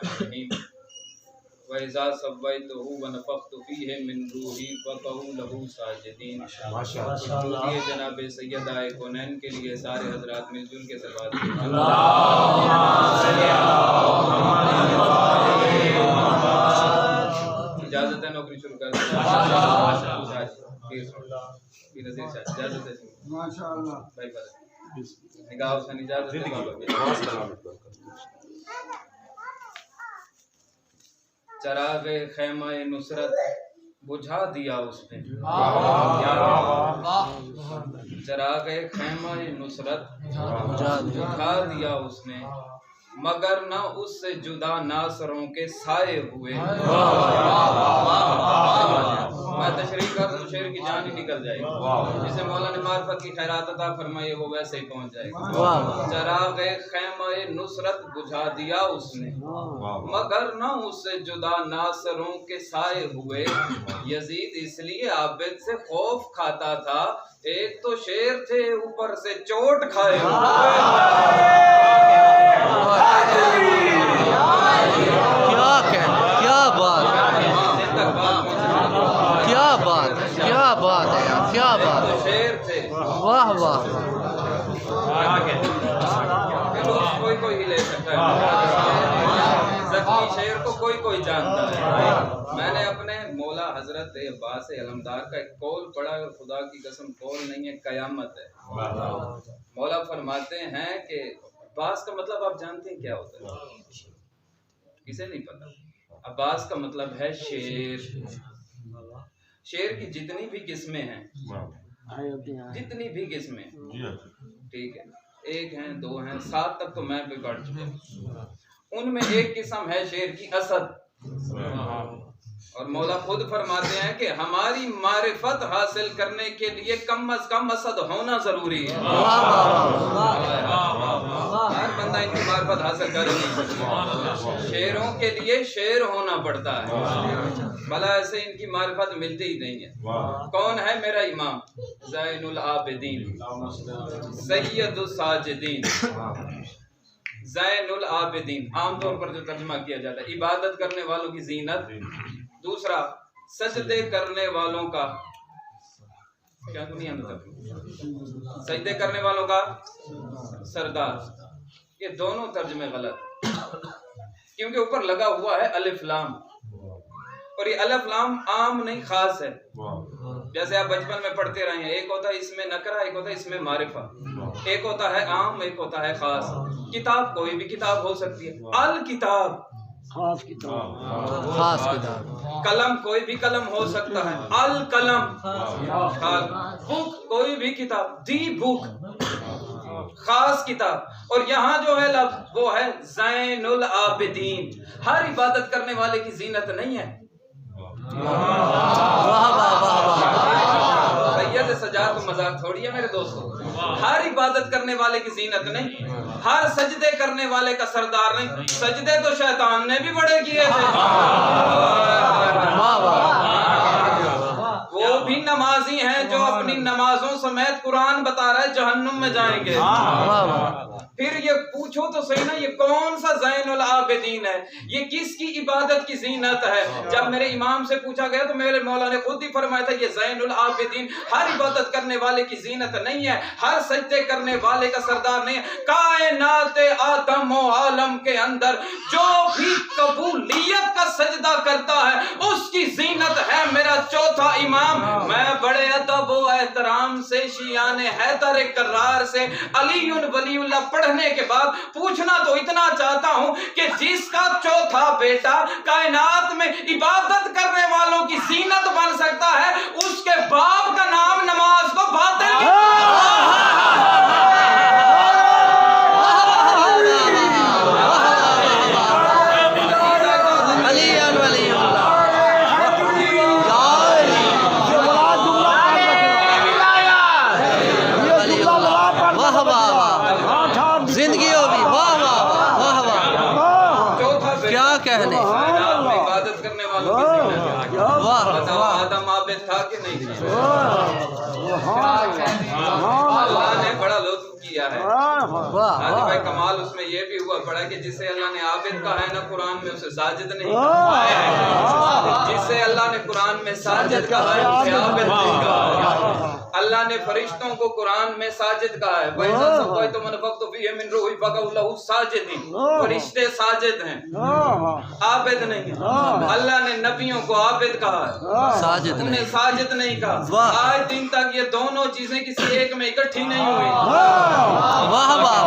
الرحیم وَإِذَا سَوَّيْتُهُ وَنَفَخْتُ فِيهِ مِنْ رُوحِي فَقَعُوا لَهُ سَاجِدِينَ۔ یہ جناب سیدہ کونین کے لیے سارے حضرات مل جل کے سلوات اجازت ہے نوکری شروع کر دیں۔ اجازت ہے ماشاءاللہ بھائی بھائی نگاہ حسین اجازت ہے چراغ خیمہ نصرت بجھا دیا اس نے، چراغ خیمہ نصرت بجھا دیا اس نے، مگر نہ اس سے جدا ناصروں کے سائے ہوئے۔ میں تشریح کر دوں شعر کی جان ہی نکل جائے گی، جسے مولا نے معرفت کی خیرات عطا فرمائی وہ ویسے ہی پہنچ جائے گا۔ چراغ خیمہ نصرت بجھا دیا اس نے، مگر نہ اس سے جدا ناصروں کے سائے ہوئے۔ یزید اس لیے عابد سے خوف کھاتا تھا، ایک تو شیر تھے اوپر سے چوٹ کھائے ہوئے۔ کیا بات ہے یار، کیا بات ہے، شیر تھے، واہ واہ، کوئی کوئی ہی لے سکتا ہے، زخمی شیر کو کوئی کوئی جانتا ہے۔ میں نے اپنے مولا حضرت عباس علمدار کا ایک قول پڑھا اور خدا کی قسم قول نہیں ہے، قیامت ہے۔ مولا فرماتے ہیں کہ عباس کا مطلب آپ جانتے ہیں کیا ہوتا ہے؟ کسے نہیں پتا؟ عباس کا مطلب ہے شیر۔ شیر کی جتنی بھی قسمیں ہیں، جتنی بھی قسمیں، ٹھیک ہے، ایک ہیں، دو ہیں، 7 تک تو میں بھی پڑھ چکا ہوں۔ ان میں ایک قسم ہے شیر کی اسد، اور مولا خود فرماتے ہیں کہ ہماری معرفت حاصل کرنے کے لیے کم از کم اسد ہونا ضروری ہے۔ ہر بندہ ان کی معرفت حاصل کر نہیں سکتا، شیروں کے لیے شیر ہونا پڑتا ہے، بھلا ایسے ان کی معرفت ملتی ہی نہیں ہے۔ کون ہے میرا امام؟ زین العابدین، سید الساجدین، زین العابدین۔ عام طور پر جو ترجمہ کیا جاتا ہے عبادت کرنے والوں کی زینت، دوسرا سجدے کرنے والوں کا کیا دنیا میں سجدے کرنے والوں کا سردار۔ یہ دونوں ترجمے غلط، کیونکہ اوپر لگا ہوا ہے الف لام، اور یہ الف لام عام نہیں خاص ہے۔ جیسے آپ بچپن میں پڑھتے رہے ہیں، ایک ہوتا ہے اس میں نکرہ، ایک ہوتا ہے اس میں معرفہ، ایک ہوتا ہے عام، ایک ہوتا ہے خاص۔ کتاب کوئی بھی کتاب ہو سکتی ہے، الکتاب خاص کتاب، خاص کتاب۔ قلم کوئی بھی قلم ہو سکتا ہے، القلم۔ بک کوئی بھی کتاب، دی بک خاص کتاب۔ اور یہاں جو ہے لفظ وہ ہے زین العابدین۔ ہر عبادت کرنے والے کی زینت نہیں ہے۔ سید سجاد کو مذاق تھوڑی ہے میرے دوستو، ہر عبادت کرنے والے کی زینت نہیں، ہر سجدے کرنے والے کا سردار نہیں۔ سجدے تو شیطان نے بھی بڑے کیے تھے، وہ بھی نمازی ہیں جو اپنی نمازوں سمیت قرآن بتا رہا ہے جہنم میں جائیں گے۔ پھر یہ پوچھو تو صحیح نا، یہ کون سا زین العابدین ہے؟ یہ کس کی عبادت کی زینت ہے؟ جب میرے امام سے پوچھا گیا تو میرے مولا نے خود ہی فرمایا تھا یہ زین العابدین ہر عبادت کرنے والے کی زینت نہیں ہے، ہر سجدے کرنے والے کا سردار نہیں ہے۔ کائنات آدم و عالم کے اندر جو بھی قبولیت کا سجدہ کرتا ہے اس کی زینت ہے میرا چوتھا امام۔ میں بڑے ادب و احترام سے شیعان حیدر کرار سے علی ولی اللہ پڑھنے کے بعد پوچھنا تو اتنا چاہتا ہوں کہ جس کا چوتھا بیٹا کائنات میں عبادت کرنے والوں کی زینت بن سکتا ہے، اس کے باپ کا نام نماز کو باطل زندگی ہوگی، واہ واہ واہ واہ، کیا کہنے، عبادت کرنے والوں کی زینت ہے۔ واہ بتاؤ آدم عابد تھا کہ نہیں تھا؟ اللہ نے بڑا لطف کیا किया है। वाह हाजी भाई कमाल उसमें ये भी हुआ पड़ा कि जिसे अल्लाह ने आबिद कहा है ना कुरान में उसे साजिद नहीं कहा, जिसे अल्लाह ने कुरान में साजिद कहा है उसे आबिद नहीं कहा। अल्लाह ने फरिश्तों को कुरान में साजिद कहा है, फरिश्ते साजिद हैं, आबिद नहीं है। अल्लाह ने नबियों को आबिद कहा है, साजिद उन्हें नहीं। साजिद नहीं कहा। आज दिन तक ये दोनों चीजें किसी एक में इकट्ठी नहीं हुई। वाह वाह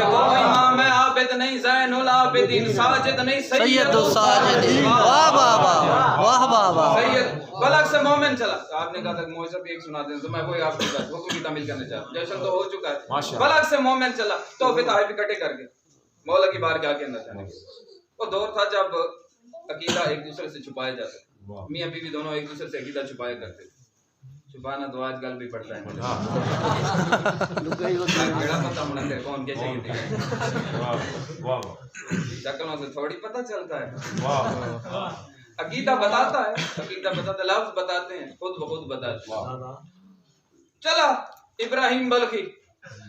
वो इमाम है आबिद नहीं, ज़ैनुल आबिदीन, साजिद नहीं, सैयदुस साजिदीन। वाह वाह वाह वाह वाह वाह। सैयद बलक से मोमिन चला। तो आपने कहा था मौइज़ा भी एक सुना दें, तो मैं वही आपके साथ हुक्म की तामील करने चाहता हूं। जश्न तो हो चुका है। बलक से मोमिन चला तो फिर ताइफ इकट्ठे करके मौला की बारगाह के अंदर जाने के। वो दौर था जब अकीदा एक दूसरे से छुपाया जाता था। मियां बीवी दोनों एक दूसरे से अकीदा छुपाया करते थे। छुपाना तो आजकल भी पड़ता है मुझे। पता होना तेरे कौन कैसे शक्लों से थोड़ी पता चलता है। अकीदा बताता है, अकीदा बताता, लफ्ज बताते हैं, खुद ब खुद बताते हैं। चला इब्राहिम बल्खी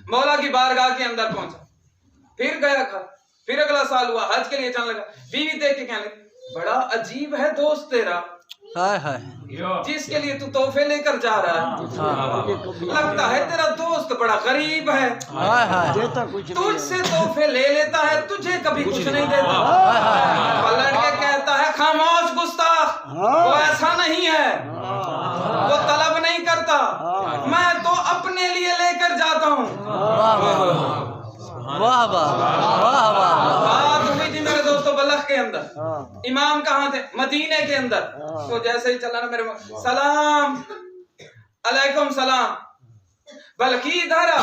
मौला की बारगाह के अंदर पहुंचा, फिर गया था, फिर अगला साल हुआ, हज के लिए जाने लगा। बीवी देख के कहने लगी, बड़ा अजीब है दोस्त तेरा, हाय हाय जिसके लिए तू तोहफे लेकर जा रहा है, लगता है तेरा दोस्त बड़ा गरीब है, हाय हाय तुझसे तोहफे ले लेता है, तुझे कभी कुछ नहीं देता। पलट के कहता है, खामोश गुस्ताख, वो ऐसा नहीं है, वो तलब नहीं करता, मैं तो अपने लिए लेकर जाता हूँ। वाह वाह वाह वाह। बात हुई थी मेरे दोस्तों बलख के अंदर। इमाम कहाँ थे? मदीने के अंदर। तो जैसे ही चला ना मेरे सलाम अलैकुम सलाम, बल्कि धरा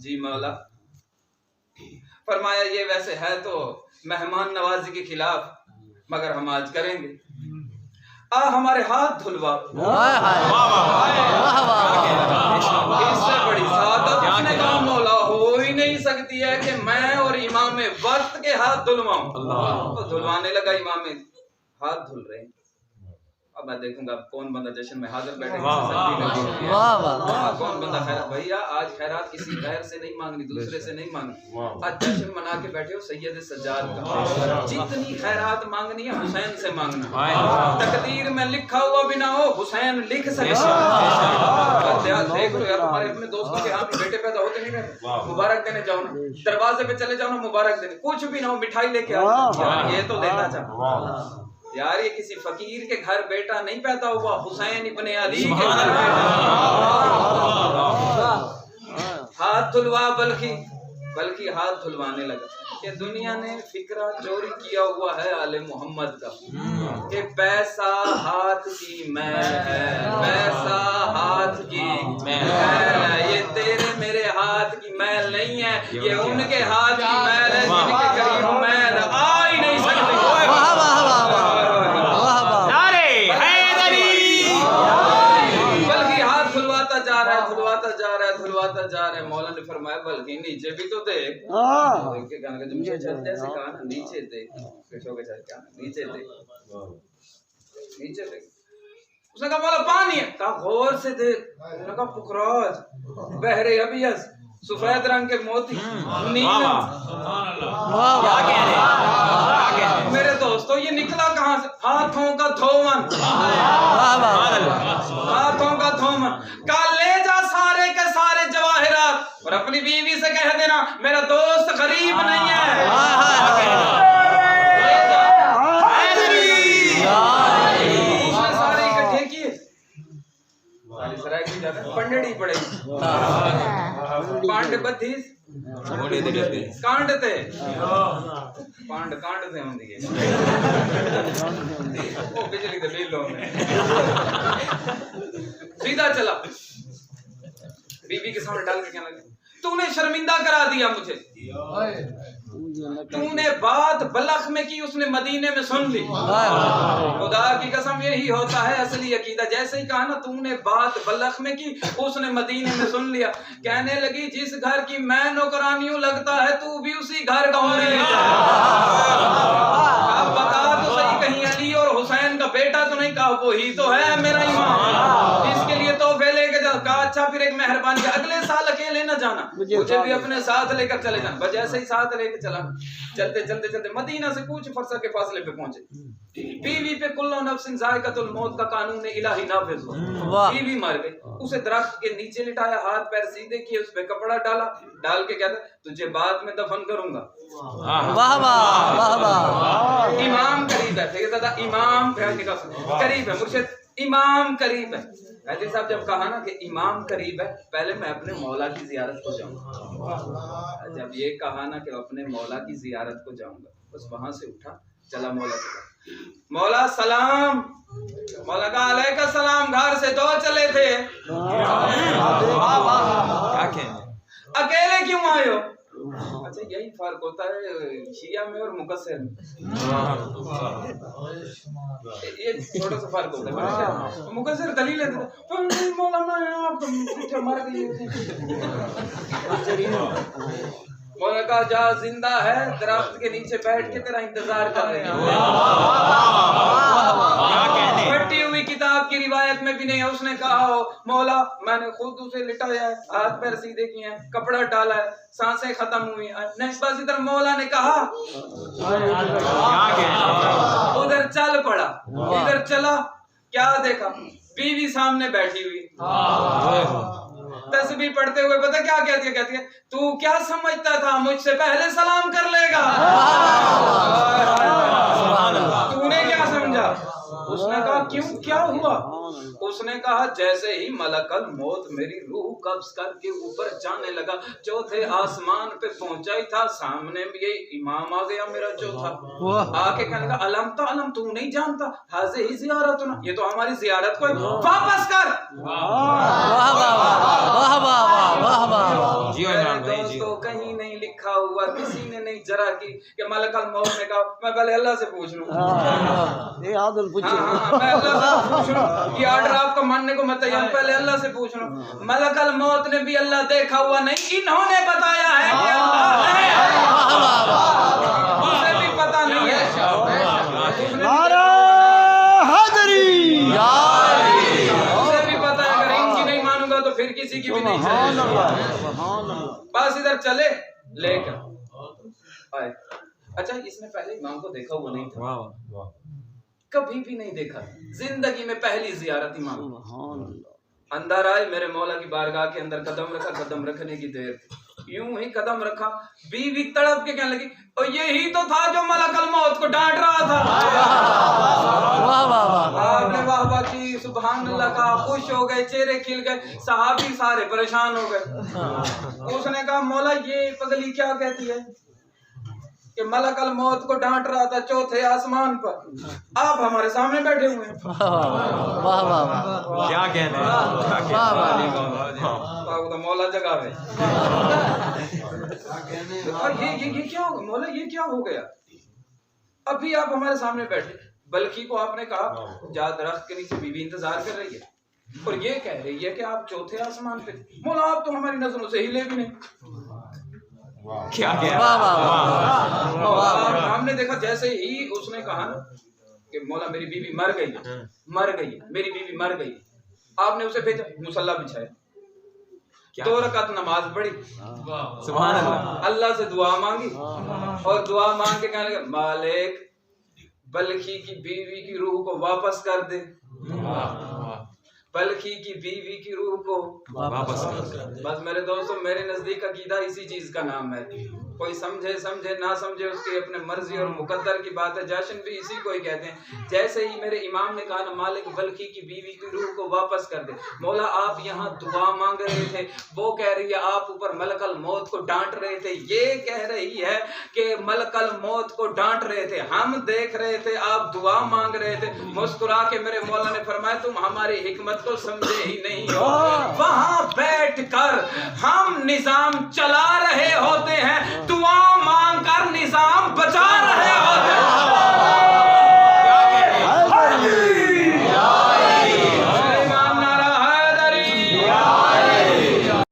जी मौला। फरमाया ये वैसे है तो मेहमान नवाजी के खिलाफ, मगर हम आज करेंगे। हमारे हाथ धुलवा। इससे बड़ी सादत उसने कहा मौला हो ही नहीं सकती है कि मैं और इमाम वक्त के हाथ धुलवाऊं। तो धुलवाने लगा, इमाम हाथ धुल रहे हैं। अब मैं देखूंगा कौन बंदा जश्न में हाजिर बैठेगा। कौन बंदा खैरात, भैया आज खैरात किसी गैर से नहीं मांगनी, दूसरे से नहीं मांगनी। आज जश्न मना के बैठे हो सैयद सज्जाद का, जितनी खैरात मांगनी है हुसैन से मांगना। तकदीर में लिखा हुआ भी ना हो, हुसैन लिख सके। देख लो यार, हमारे अपने दोस्तों के यहाँ भी बेटे पैदा होते नहीं रहते, मुबारक देने जाओ ना, दरवाजे पे चले जाओ ना, मुबारक देने, कुछ भी ना हो मिठाई लेके आओ, ये तो देना चाह यार। ये किसी फकीर के घर बेटा नहीं पैदा हुआ, हुसैन इब्ने अली के घर हाथ धुलवा। बल्कि हाथ धुलवाने लगा कि दुनिया ने फिक्रा चोरी किया हुआ है आले मोहम्मद का, कि पैसा हाथ की मैल है, पैसा हाथ की मैल है। ये तेरे मेरे हाथ की मैल नहीं है, ये उनके हाथ की मैल है, जिनके करीब मैल आ ही नहीं सकती। धुलवाता जा रहा है। मौला ने फरमाया बल्कि नीचे भी तो देख। जैसे कहा ना नीचे देख, नीचे देख, नीचे देख। उसने कहा मौला पानी है, कहा गौर से देख। उसने कहा पुखराज बहरे अबियस, सफेद रंग के मोती, मेरे दोस्तों ये निकला कहाँ से? हाथों का धोवन, हाथों का धोवन। कल ले जा सारे के सारे जवाहिरात और अपनी बीवी से कह देना मेरा दोस्त गरीब नहीं है। उसने सारे इकट्ठे किए, पंडड़ी पड़ेगी, पांड बत्तीस कांड थे, पांड कांड थे होंगे वो बिजली के बिल होंगे। सीधा चला बीवी के सामने डाल के कहने लगा, तूने शर्मिंदा करा दिया मुझे, तूने बात बलख में की, उसने मदीने में सुन ली। खुदा की कसम यही होता है असली अकीदा। जैसे ही कहा ना तूने बात बलख में की, उसने मदीने में सुन लिया। कहने लगी जिस घर की मैं नौकरानी हूं, लगता है तू भी उसी घर का होने लगा। अब बता तो सही, कहीं अली और हुसैन का बेटा तो नहीं? कहा वही तो है मेरा इमाम, इसके लिए तोहफे लेके जा। कहा अच्छा फिर एक मेहरबानी, अगले साल अकेले न जाना, मुझे भी अपने साथ लेकर चले जाना। बस जैसे ही साथ लेकर चला, चलते चलते चलते मदीना से कुछ फरसा के फासले पे पहुंचे। बीवी पे कुल्लु नफ्सिन जायकातुल मौत का कानून इलाही नाफिज हुआ। बीवी मर गई, उसे दरख्त के नीचे लिटाया, हाथ पैर सीधे किए, उस पे कपड़ा डाला, डाल के कहता तुझे बाद में दफन करूंगा। वाह वाह वाह वाह। इमाम करीब है, ठीक है, इमाम करीब है, मुर्शिद इमाम करीब है। हाजी साहब जब कहा ना कि इमाम करीब है, पहले मैं अपने मौला की जियारत को जाऊंगा। जब ये कहा ना कि अपने मौला की जियारत को जाऊंगा, बस वहां से उठा, चला मौला के पास। मौला सलाम, मौला का अलैका सलाम। घर से दो चले थे, अकेले क्यों आए हो? अच्छा यही फर्क होता है शिया में और मुकस्सिर में, ये छोटा सा फर्क होता है। मुकस्सिर दलील है, मौलाना आप पीछे मर गए। मौला का जा जिंदा है, दरख्त के नीचे बैठ के तेरा इंतजार कर रहे हैं। फटी हुई किताब की रिवायत में भी नहीं है, उसने कहा हो मौला मैंने खुद उसे लिटाया है, हाथ पैर सीधे किए हैं, कपड़ा डाला है, सांसें खत्म हुई हैं। नहीं बस इधर मौला ने कहा, उधर चल पड़ा, इधर चला, क्या देखा? बीवी सामने बैठी हुई, तस्बीह पढ़ते हुए पता क्या कहती है? कहती है तू क्या समझता था मुझसे पहले सलाम कर लेगा? तूने क्या समझा? उसने कहा क्यों, क्या हुआ? उसने कहा जैसे ही मलकल मौत मेरी रूह कब्ज करके ऊपर जाने लगा, चौथे आसमान पे पहुंचा ही था, सामने में ये इमाम आ गया मेरा चौथा, आके कहने लगा अलम तो अलम, तू नहीं जानता हाज़े ही ज़ियारत ना, ये तो हमारी ज़ियारत को वापस कर। दोस्तों कहीं नहीं लिखा हुआ, किसी ने नहीं जरा की कि मलकल मौत ने कहा मैं पहले अल्लाह से पूछ लूं, मैं अल्लाह से पूछ लूं, ये ऑर्डर आपको मानने को मत तैयार, पहले अल्लाह से पूछ लूं। मलकल मौत ने भी अल्लाह देखा हुआ नहीं, इन्होंने बताया है कि अल्लाह है, उसे भी पता नहीं है। उसे भी पता है, अगर इनकी नहीं मानूंगा तो फिर किसी की भी नहीं चलेगी। बस इधर चले लेकर आए। अच्छा इसने पहले इमाम को देखा हुआ नहीं था, कभी भी नहीं देखा, जिंदगी में पहली जियारत इमाम। अंदर आए, मेरे मौला की बारगाह के अंदर कदम रखा, कदम रखने की देर, यूं ही कदम रखा, बीवी तड़प के कहने लगी और यही तो था जो मलकल मौत को डांट रहा था। आपने वाह वाह की, सुभान अल्लाह का, खुश हो गए, चेहरे खिल गए, सहाबी सारे परेशान हो गए। उसने कहा मौला ये पगली क्या कहती है कि मलकल मौत को डांट रहा था चौथे आसमान पर, आप हमारे सामने बैठे हुए हैं। वाह वाह क्या कहना है मौला जगह में। ये क्या हो मौला, ये क्या हो गया? अभी आप हमारे सामने बैठे, बल्कि को आपने कहा जा दरख्त के नीचे बीवी इंतजार कर रही है और ये कह रही है कि आप चौथे आसमान पे। मौला आप तो हमारी नजरों से हिले भी नहीं। क्या हमने देखा जैसे ही उसने कहा कि मौला मेरी बीवी मर गई है, मर गई है, मेरी बीवी मर गई है, आपने उसे भेजा, मुसल्ला बिछाया, 2 रकात नमाज पढ़ी, सुभान अल्लाह, अल्लाह से दुआ मांगी और दुआ मांग के कहने लगे मालिक बल्खी की बीवी की रूह को वापस कर दे, बल्खी की बीवी की रूह को वापस कर। बस मेरे दोस्तों मेरे नजदीक अकीदा इसी चीज का नाम है। कोई समझे समझे ना समझे उसकी अपने मर्जी और मुकद्दर की बात है, जश्न भी इसी को ही कहते हैं। जैसे ही मेरे इमाम ने कहा ना मालिक बल्खी की बीवी की रूह को वापस कर दे, मौला आप यहाँ दुआ मांग रहे थे, वो कह रही है आप ऊपर मलकल मौत को डांट रहे थे, ये कह रही है कि मलकल मौत को डांट रहे थे, हम देख रहे थे आप दुआ मांग रहे थे। मुस्कुरा के मेरे मौला ने फरमाया तुम हमारी हिकमत को समझे ही नहीं हो, वहां बैठ कर हम निजाम चला रहे होते हैं, दुआ मांग कर निजाम